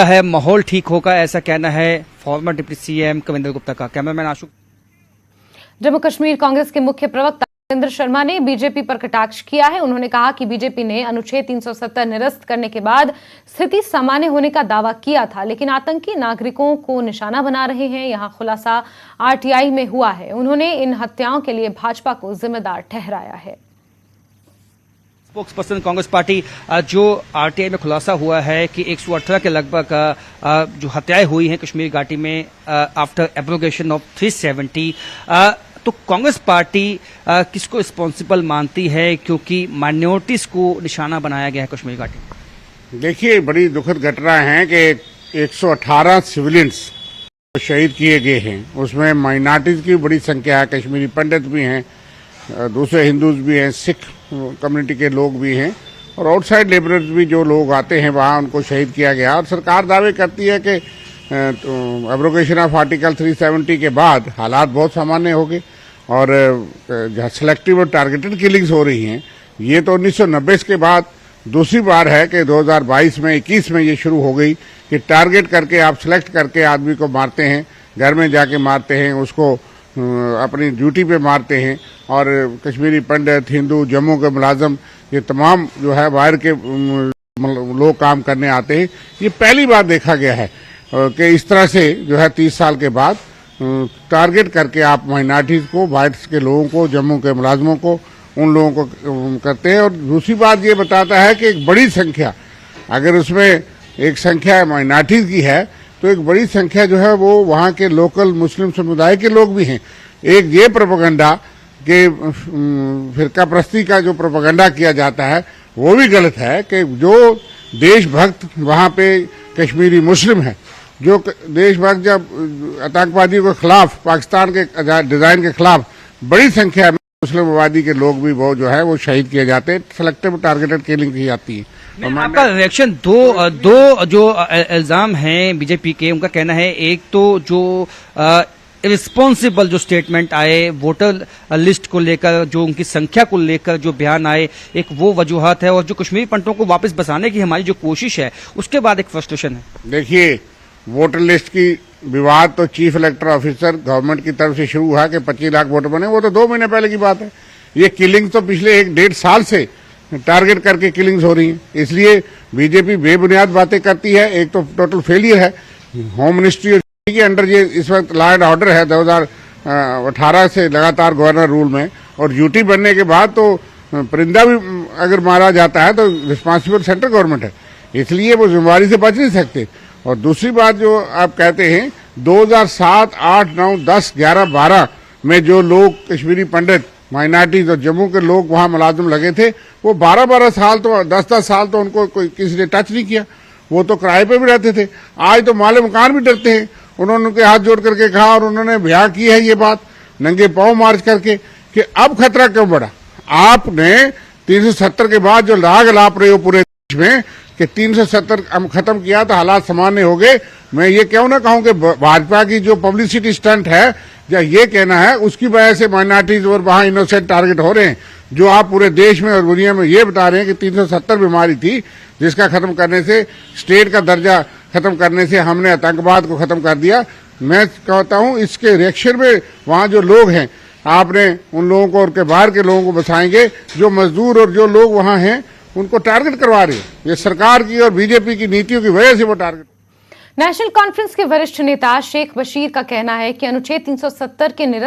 है माहौल ठीक होगा, ऐसा कहना है farmer deputy CM Kavinder Gupta का। कैमरामैन आशुक। जम्मू कश्मीर कांग्रेस के मुख्य प्रवक्ता नरेंद्र शर्मा ने बीजेपी पर कटाक्ष किया है। उन्होंने कहा कि बीजेपी ने अनुच्छेद 370 निरस्त करने के बाद स्थिति सामान्य होने का दावा किया था, लेकिन आतंकी नागरिकों को निशाना बना रहे हैं। यहां खुलासा आरटीआई में हुआ है। उन्होंने इन हत्याओं के लिए भाजपा को जिम्मेदार ठहराया है। स्पोक्स पर्सन कांग्रेस पार्टी, जो आरटीआई में खुलासा हुआ है कि 118 के लगभग जो हत्याएं हुई हैं कश्मीर घाटी में आफ्टर एब्रोगेशन ऑफ 370, तो कांग्रेस पार्टी किसको रिस्पॉन्सिबल मानती है, क्योंकि माइनॉरिटीज को निशाना बनाया गया है कश्मीर घाटी में? देखिए, बड़ी दुखद घटना है कि 118 सिविलियंस शहीद किए गए हैं। उसमें माइनॉरिटीज की बड़ी संख्या है, कश्मीरी पंडित भी हैं, दूसरे हिंदूज भी हैं, सिख कम्युनिटी के लोग भी हैं और आउटसाइड लेबरर्स भी जो लोग आते हैं वहाँ उनको शहीद किया गया। और सरकार दावे करती है कि एब्रोगेशन ऑफ आर्टिकल 370 के बाद हालात बहुत सामान्य हो गए और सिलेक्टिव और टारगेटेड किलिंग्स हो रही हैं। ये तो 1990 के बाद दूसरी बार है कि 2022 में 21 में ये शुरू हो गई कि टारगेट करके आप सिलेक्ट करके आदमी को मारते हैं, घर में जाके मारते हैं, उसको अपनी ड्यूटी पे मारते हैं। और कश्मीरी पंडित, हिंदू, जम्मू के मुलाजम, ये तमाम जो है बाहर के लोग काम करने आते हैं। ये पहली बार देखा गया है कि इस तरह से जो है 30 साल के बाद टारगेट करके आप माइनॉरिटीज को, बाहर के लोगों को, जम्मू के मुलाजमों को, उन लोगों को करते हैं। और दूसरी बात ये बताता है कि एक बड़ी संख्या, अगर उसमें एक संख्या माइनॉरिटीज की है तो एक बड़ी संख्या जो है वो वहाँ के लोकल मुस्लिम समुदाय के लोग भी हैं। एक ये प्रोपेगेंडा के फिरका प्रस्ती का जो प्रोपेगेंडा किया जाता है वो भी गलत है कि जो देशभक्त वहाँ पे कश्मीरी मुस्लिम है, जो देशभक्त जब आतंकवादियों के खिलाफ, पाकिस्तान के डिजाइन के खिलाफ बड़ी संख्या में मुस्लिम आबादी के लोग भी वो जो है वो शहीद किए जाते हैं। सिलेक्टिव टारगेटेड किलिंग की जाती है। आपका रिएक्शन दो जो इल्जाम हैं बीजेपी के, उनका कहना है एक तो जो रिस्पॉन्सिबल जो स्टेटमेंट आए वोटर लिस्ट को लेकर, जो उनकी संख्या को लेकर जो बयान आए, एक वो वजूहत है, और जो कश्मीरी पंडितों को वापस बसाने की हमारी जो कोशिश है उसके बाद एक फ्रस्ट्रेशन है। देखिए, वोटर लिस्ट की विवाद तो चीफ इलेक्टोरल ऑफिसर गवर्नमेंट की तरफ से शुरू हुआ कि 25 लाख वोटर बने, वो तो 2 महीने पहले की बात है। ये किलिंग तो पिछले 1-1.5 साल से टारगेट करके किलिंग्स हो रही हैं। इसलिए बीजेपी बेबुनियाद बातें करती है। एक तो टोटल फेलियर है होम मिनिस्ट्री के अंडर, ये इस वक्त लॉ एंड ऑर्डर है 2018 से लगातार गवर्नर रूल में, और ड्यूटी बनने के बाद तो परिंदा भी अगर मारा जाता है तो रिस्पॉन्सिबल सेंट्रल गवर्नमेंट है, इसलिए वो जिम्मेवारी से बच नहीं सकते। और दूसरी बात जो आप कहते हैं 2007, 8, 9, 10, 11, 12 में जो लोग कश्मीरी पंडित, माइनॉरिटीज और जम्मू के लोग वहां मुलाजिम लगे थे, वो 12-12 साल तो 10-10 साल तो उनको कोई किसी ने टच नहीं किया। वो तो किराए पे भी रहते थे। आज तो माले मकान भी डरते हैं। उन्होंने उनके हाथ जोड़ करके कहा और उन्होंने बयां की है ये बात नंगे पांव मार्च करके कि अब खतरा क्यों बढ़ा। आपने 370 के बाद जो लाग लाप रहे हो पूरे देश में कि 370 खत्म किया तो हालात सामान्य हो गए। मैं ये क्यों ना कहूं कि भाजपा की जो पब्लिसिटी स्टंट है या ये कहना है उसकी वजह से माइनॉरिटीज और वहां इनोसेंट टारगेट हो रहे हैं। जो आप पूरे देश में और दुनिया में ये बता रहे हैं कि 370 बीमारी थी जिसका खत्म करने से, स्टेट का दर्जा खत्म करने से हमने आतंकवाद को खत्म कर दिया। मैं कहता हूं इसके रिएक्शन में वहां जो लोग हैं, आपने उन लोगों को और के बाहर के लोगों को बचाएंगे, जो मजदूर और जो लोग वहां हैं उनको टारगेट करवा रहे हैं। ये सरकार की और बीजेपी की नीतियों की वजह से वो टारगेट। नेशनल कॉन्फ्रेंस के वरिष्ठ नेता शेख बशीर का कहना है कि अनुच्छेद 370 के निरस्त